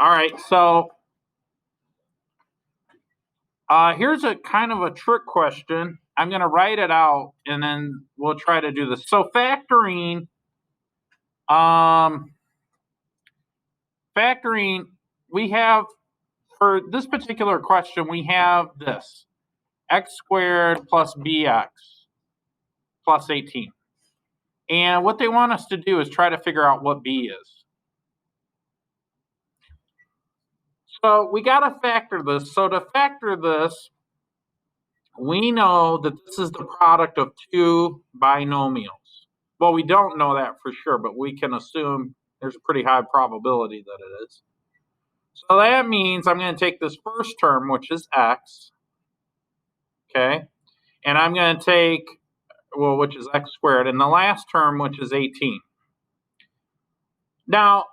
All right, so here's a kind of a trick question. I'm going to write it out, and then we'll try to do this. So factoring, we have, for this particular question, we have this, x squared plus bx plus 18. And what they want us to do is try to figure out what b is. So we got to factor this. So to factor this, we know that this is the product of two binomials. Well, we don't know that for sure, but we can assume there's a pretty high probability that it is. So that means I'm going to take this first term, which is x, okay, and I'm going to take, well, which is x squared, and the last term, which is 18. Now,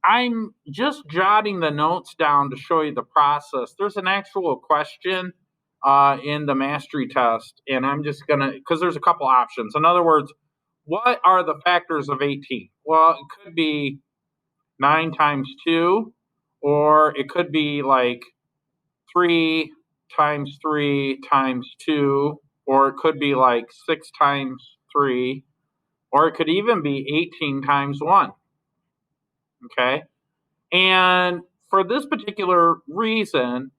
I'm just jotting the notes down to show you the process. There's an actual question in the mastery test, and I'm just going to, because there's a couple options. In other words, what are the factors of 18? Well, it could be 9 times 2, or it could be like 3 times 3 times 2, or it could be like 6 times 3, or it could even be 18 times 1. Okay? And for this particular reason,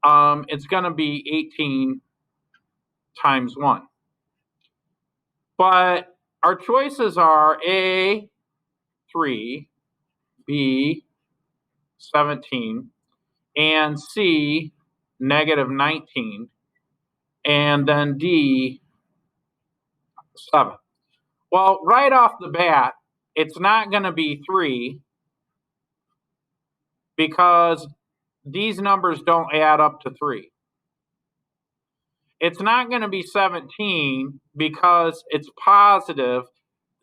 it's going to be 18 times 1. But our choices are A, 3, B, 17, and C, negative 19, and then D, 7. Well, right off the bat, it's not going to be 3 because these numbers don't add up to 3. It's not going to be 17 because it's positive.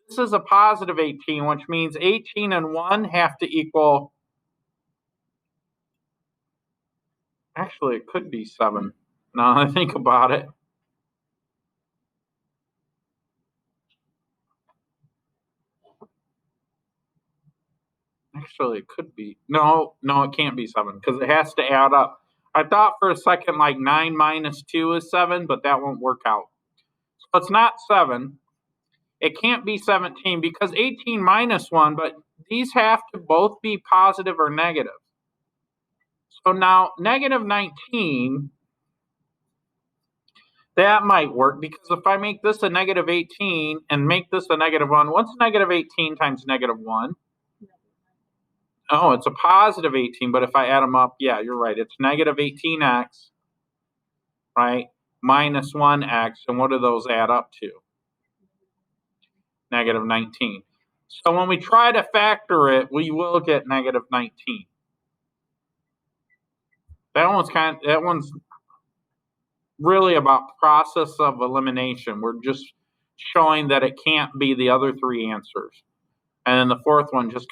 This is a positive 18, which means 18 and 1 have to equal, actually it could be 7, now that I think about it. Actually, it could be, no, it can't be 7 because it has to add up. I thought for a second like 9 minus 2 is 7, but that won't work out. So it's not 7. It can't be 17 because 18 minus 1, but these have to both be positive or negative. So now negative 19, that might work because if I make this a negative 18 and make this a negative 1, what's negative 18 times negative 1? Oh, it's a positive 18, but if I add them up, yeah, you're right. It's negative 18x, right, minus 1x, and what do those add up to? Negative 19. So when we try to factor it, we will get negative 19. That one's really about process of elimination. We're just showing that it can't be the other three answers. And then the fourth one just